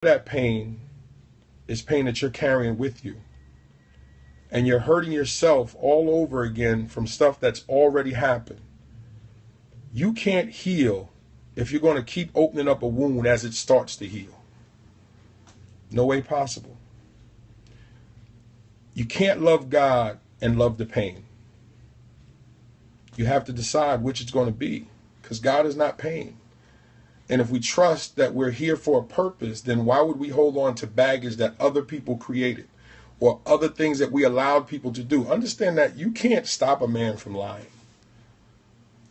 That pain is pain that you're carrying with you. And you're hurting yourself all over again from stuff that's already happened. You can't heal if you're going to keep opening up a wound as it starts to heal. No way possible. You can't love God and love the pain. You have to decide which it's going to be, because God is not pain. And if we trust that we're here for a purpose, then why would we hold on to baggage that other people created or other things that we allowed people to do? Understand that you can't stop a man from lying,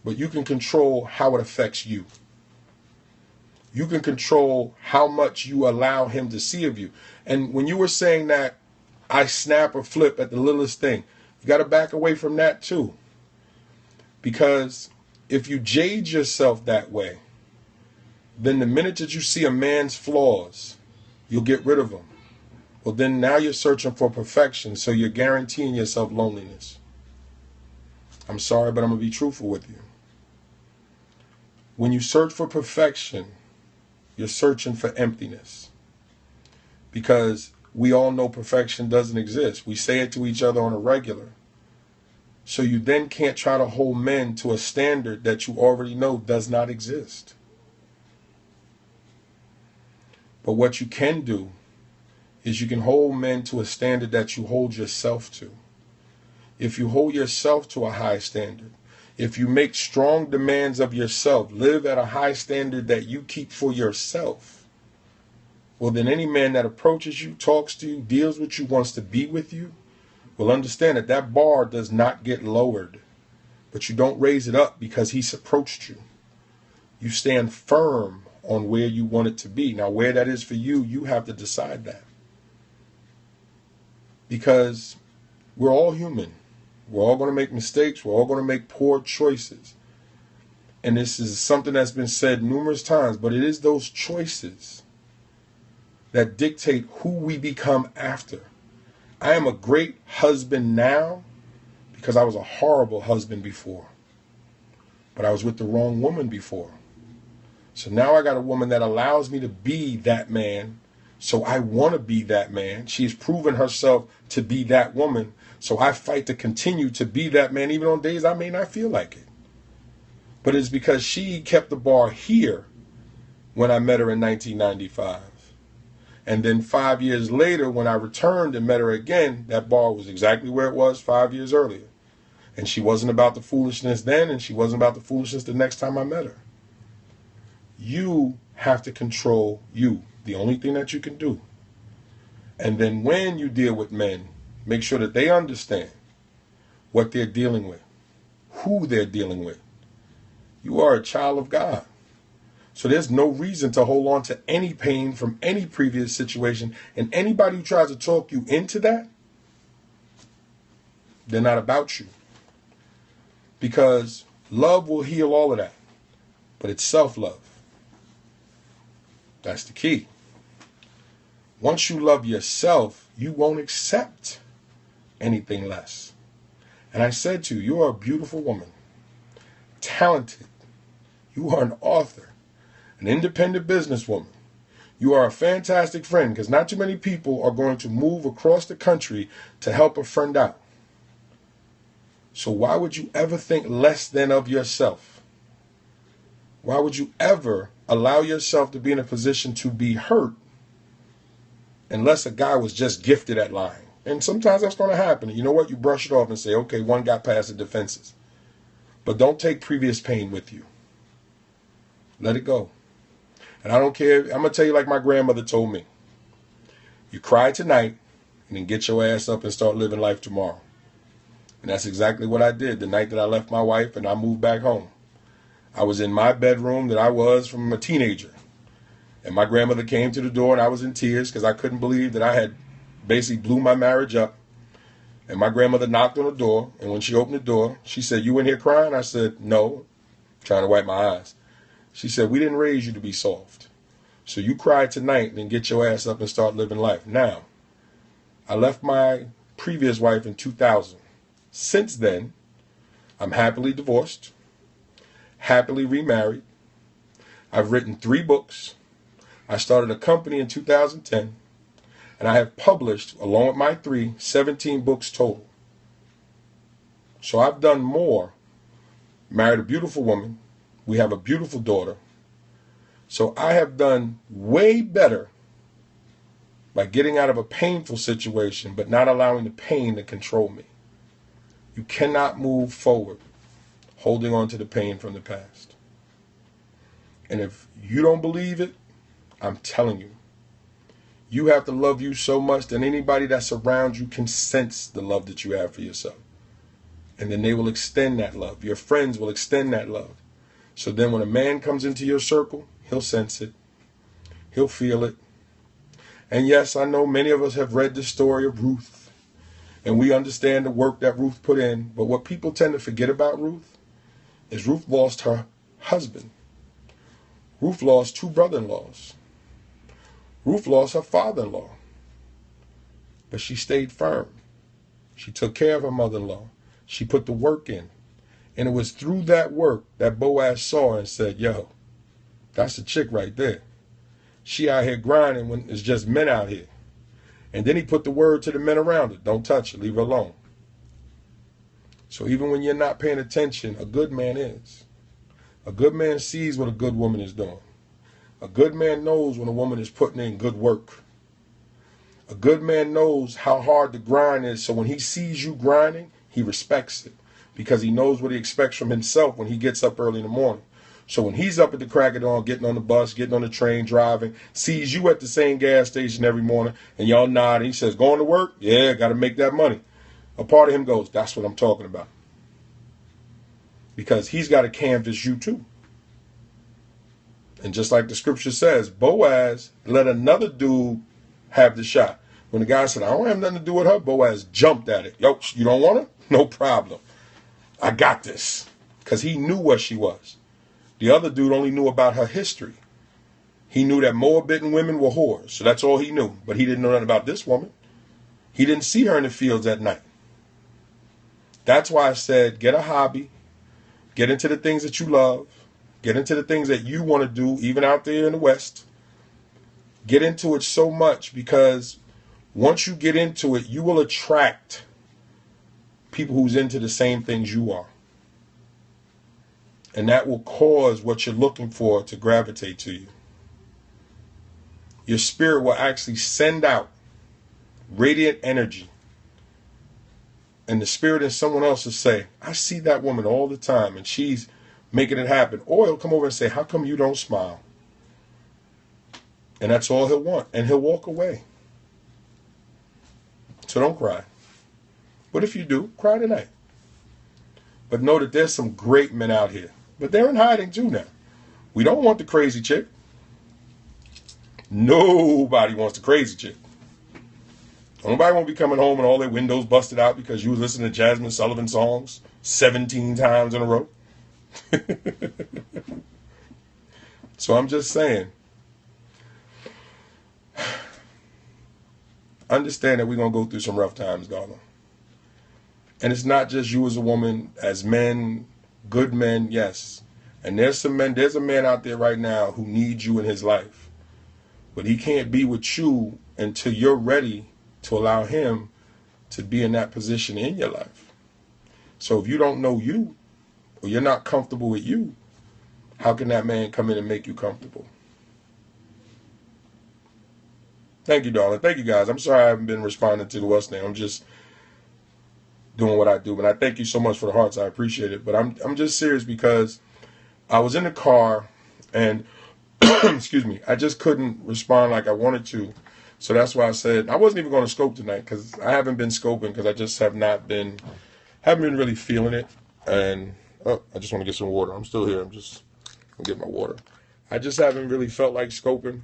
but you can control how it affects you. You can control how much you allow him to see of you. And when you were saying that I snap or flip at the littlest thing, you got to back away from that too. Because if you jade yourself that way, then the minute that you see a man's flaws, you'll get rid of them. Well, then now you're searching for perfection, so you're guaranteeing yourself loneliness. I'm sorry, but I'm going to be truthful with you. When you search for perfection, you're searching for emptiness. Because we all know perfection doesn't exist. We say it to each other on a regular. So you then can't try to hold men to a standard that you already know does not exist. But what you can do is you can hold men to a standard that you hold yourself to. If you hold yourself to a high standard, if you make strong demands of yourself, live at a high standard that you keep for yourself, well, then any man that approaches you, talks to you, deals with you, wants to be with you, will understand that that bar does not get lowered. But you don't raise it up because he's approached you. You stand firm on where you want it to be. Now, where that is for you, you have to decide that. Because we're all human. We're all going to make mistakes. We're all going to make poor choices. And this is something that's been said numerous times, but it is those choices that dictate who we become after. I am a great husband now because I was a horrible husband before. But I was with the wrong woman before. So now I got a woman that allows me to be that man. So I want to be that man. She's proven herself to be that woman. So I fight to continue to be that man even on days I may not feel like it. But it's because she kept the bar here when I met her in 1995. And then 5 years later, when I returned and met her again, that bar was exactly where it was 5 years earlier. And she wasn't about the foolishness then, and she wasn't about the foolishness the next time I met her. You have to control you. The only thing that you can do. And then when you deal with men, make sure that they understand what they're dealing with, who they're dealing with. You are a child of God. So there's no reason to hold on to any pain from any previous situation. And anybody who tries to talk you into that, they're not about you. Because love will heal all of that. But it's self-love. That's the key. Once you love yourself, you won't accept anything less. And I said to you, you are a beautiful woman, talented. You are an author, an independent businesswoman. You are a fantastic friend, because not too many people are going to move across the country to help a friend out. So why would you ever think less than of yourself? Why would you ever allow yourself to be in a position to be hurt unless a guy was just gifted at lying? And sometimes that's going to happen. And you know what? You brush it off and say, okay, one got past the defenses. But don't take previous pain with you. Let it go. And I don't care. I'm going to tell you like my grandmother told me. You cry tonight and then get your ass up and start living life tomorrow. And that's exactly what I did the night that I left my wife and I moved back home. I was in my bedroom that I was from a teenager. And my grandmother came to the door and I was in tears because I couldn't believe that I had basically blew my marriage up. And my grandmother knocked on the door. And when she opened the door, she said, "You in here crying?" I said, "No," trying to wipe my eyes. She said, "We didn't raise you to be soft. So you cry tonight and then get your ass up and start living life." Now, I left my previous wife in 2000. Since then, I'm happily divorced, happily remarried. I've written 3 books. I started a company in 2010, and I have published, along with my 17 books total. So I've done more. Married a beautiful woman. We have a beautiful daughter. So I have done way better by getting out of a painful situation, but not allowing the pain to control me. You cannot move forward holding on to the pain from the past. And if you don't believe it, I'm telling you, you have to love you so much that anybody that's around you can sense the love that you have for yourself. And then they will extend that love. Your friends will extend that love. So then when a man comes into your circle, he'll sense it. He'll feel it. And yes, I know many of us have read the story of Ruth, and we understand the work that Ruth put in. But what people tend to forget about Ruth is Ruth lost her husband. Ruth lost 2 brother-in-laws. Ruth lost her father-in-law. But she stayed firm. She took care of her mother-in-law. She put the work in. And it was through that work that Boaz saw and said, yo, that's a chick right there. She out here grinding when it's just men out here. And then he put the word to the men around her. Don't touch her. Leave her alone. So even when you're not paying attention, a good man is. A good man sees what a good woman is doing. A good man knows when a woman is putting in good work. A good man knows how hard the grind is. So when he sees you grinding, he respects it. Because he knows what he expects from himself when he gets up early in the morning. So when he's up at the crack of dawn, getting on the bus, getting on the train, driving, sees you at the same gas station every morning, and y'all nod, and he says, going to work? Yeah, got to make that money. A part of him goes, that's what I'm talking about. Because he's got to canvas you too. And just like the scripture says, Boaz let another dude have the shot. When the guy said, I don't have nothing to do with her, Boaz jumped at it. Yo, you don't want her? No problem. I got this. Because he knew what she was. The other dude only knew about her history. He knew that Moabite women were whores. So that's all he knew. But he didn't know nothing about this woman. He didn't see her in the fields at night. That's why I said, get a hobby. Get into the things that you love. Get into the things that you want to do, even out there in the West. Get into it so much because once you get into it, you will attract people who's into the same things you are. And that will cause what you're looking for to gravitate to you. Your spirit will actually send out radiant energy. And the spirit in someone else will say, I see that woman all the time and she's making it happen. Or he'll come over and say, how come you don't smile? And that's all he'll want. And he'll walk away. So don't cry. But if you do, cry tonight. But know that there's some great men out here. But they're in hiding too now. We don't want the crazy chick. Nobody wants the crazy chick. Nobody won't be coming home and all their windows busted out because you was listening to Jasmine Sullivan songs 17 times in a row. So I'm just saying, understand that we're going to go through some rough times, darling. And it's not just you as a woman, as men, good men, yes. And there's a man out there right now who needs you in his life. But he can't be with you until you're ready to allow him to be in that position in your life. So if you don't know you, or you're not comfortable with you, how can that man come in and make you comfortable? Thank you, darling. Thank you, guys. I'm sorry I haven't been responding to the what's name. I'm just doing what I do. But I thank you so much for the hearts. I appreciate it. But I'm just serious because I was in the car and, excuse me, I just couldn't respond like I wanted to. So that's why I said I wasn't even going to scope tonight because I haven't been scoping because I just haven't been really feeling it. And I just want to get some water. I'm still here. I'm just going to get my water. I just haven't really felt like scoping.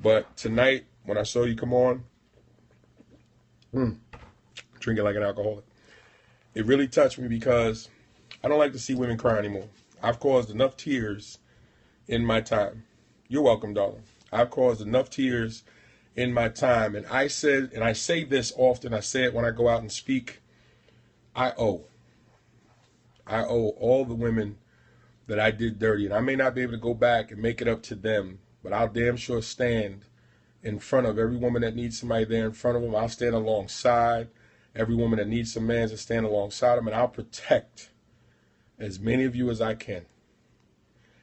But tonight, when I saw you come on, drinking like an alcoholic, it really touched me because I don't like to see women cry anymore. I've caused enough tears in my time. You're welcome, darling. I've caused enough tears in my time. And I said, and I say this often, I say it when I go out and speak, I owe all the women that I did dirty. And I may not be able to go back and make it up to them but I'll damn sure stand in front of every woman that needs somebody there in front of them. I'll stand alongside every woman that needs some man to stand alongside them, and I'll protect as many of you as I can.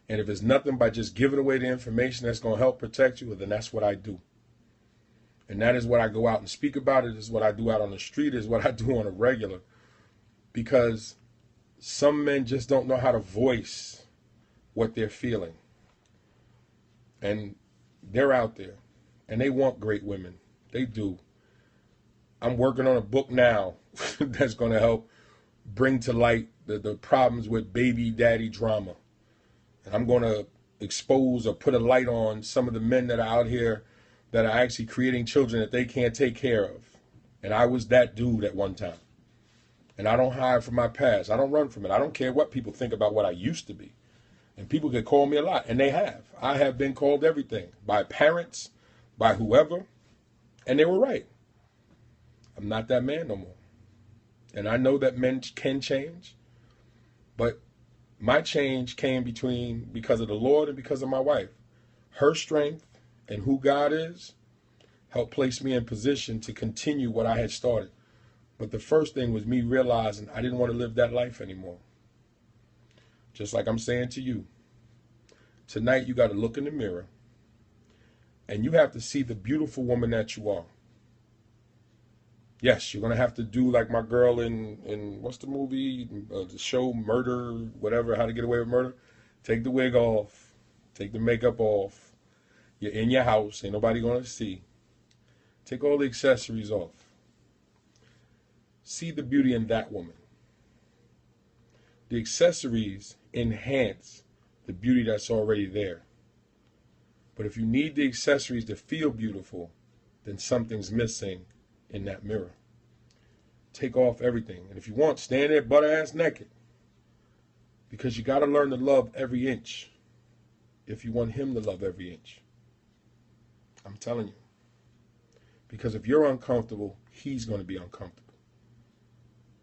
And if it's nothing by just giving away the information that's going to help protect you, then that's what I do. And that is what I go out and speak about. It is what I do out on the street. It is what I do on a regular. Because some men just don't know how to voice what they're feeling. And they're out there. And they want great women. They do. I'm working on a book now that's going to help bring to light the problems with baby daddy drama. And I'm going to expose or put a light on some of the men that are out here that are actually creating children that they can't take care of. And I was that dude at one time. And I don't hide from my past. I don't run from it. I don't care what people think about what I used to be. And people can call me a lot, and they have. I have been called everything by parents, by whoever, and they were right. I'm not that man no more. And I know that men can change, but my change came because of the Lord and because of my wife. Her strength and who God is helped place me in position to continue what I had started. But the first thing was me realizing I didn't want to live that life anymore. Just like I'm saying to you, tonight you got to look in the mirror and you have to see the beautiful woman that you are. Yes, you're going to have to do like my girl in what's the movie, the show Murder, whatever, How to Get Away with Murder. Take the wig off. Take the makeup off. You're in your house. Ain't nobody going to see. Take all the accessories off. See the beauty in that woman. The accessories enhance the beauty that's already there. But if you need the accessories to feel beautiful, then something's missing in that mirror. Take off everything. And if you want, stand there butt-ass naked. Because you got to learn to love every inch if you want him to love every inch. I'm telling you. Because if you're uncomfortable, he's going to be uncomfortable.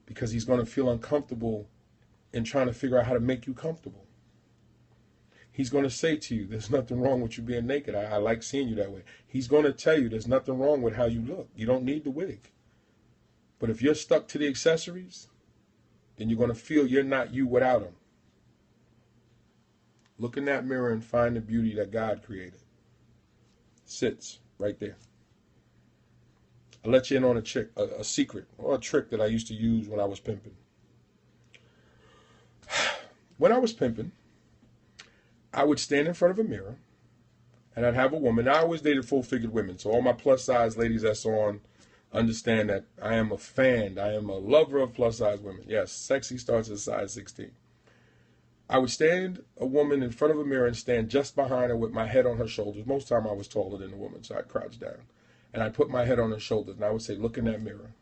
Because he's going to feel uncomfortable in trying to figure out how to make you comfortable. He's going to say to you, there's nothing wrong with you being naked. I like seeing you that way. He's going to tell you there's nothing wrong with how you look. You don't need the wig. But if you're stuck to the accessories, then you're going to feel you're not you without them. Look in that mirror and find the beauty that God created. Sits right there. I'll let you in on a secret or a trick that I used to use when I was pimping. When I was pimping, I would stand in front of a mirror and I'd have a woman. I always dated full-figured women, so all my plus-size ladies that's on understand that I am a fan. I am a lover of plus-size women. Yes, sexy starts at size 16. I would stand a woman in front of a mirror and stand just behind her with my head on her shoulders. Most of the time I was taller than the woman, so I'd crouch down. And I'd put my head on her shoulders and I would say, look in that mirror.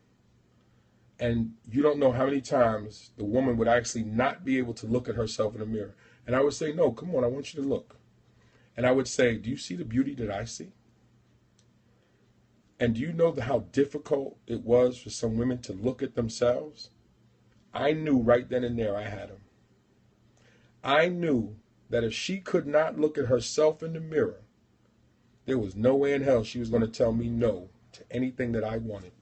And you don't know how many times the woman would actually not be able to look at herself in the mirror. And I would say, no, come on, I want you to look. And I would say, do you see the beauty that I see? And do you know how difficult it was for some women to look at themselves? I knew right then and there I had them. I knew that if she could not look at herself in the mirror, there was no way in hell she was going to tell me no to anything that I wanted.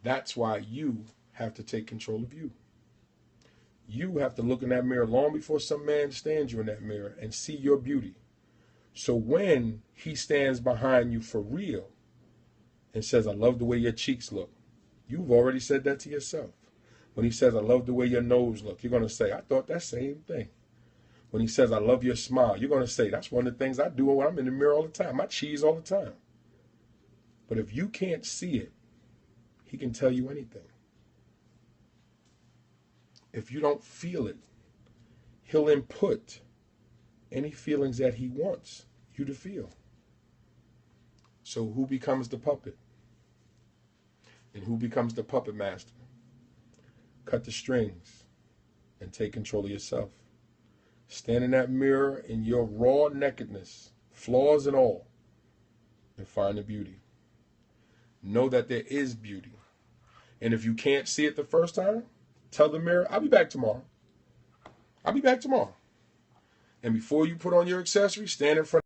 That's why you have to take control of you. You have to look in that mirror long before some man stands you in that mirror and see your beauty. So when he stands behind you for real and says, I love the way your cheeks look, you've already said that to yourself. When he says, I love the way your nose look, you're going to say, I thought that same thing. When he says, I love your smile, you're going to say, that's one of the things I do when I'm in the mirror all the time. I cheese all the time. But if you can't see it, he can tell you anything. If you don't feel it, he'll input any feelings that he wants you to feel. So who becomes the puppet? And who becomes the puppet master? Cut the strings and take control of yourself. Stand in that mirror in your raw nakedness, flaws and all, and find the beauty. Know that there is beauty. And if you can't see it the first time, tell the mirror, I'll be back tomorrow. I'll be back tomorrow. And before you put on your accessory, stand in front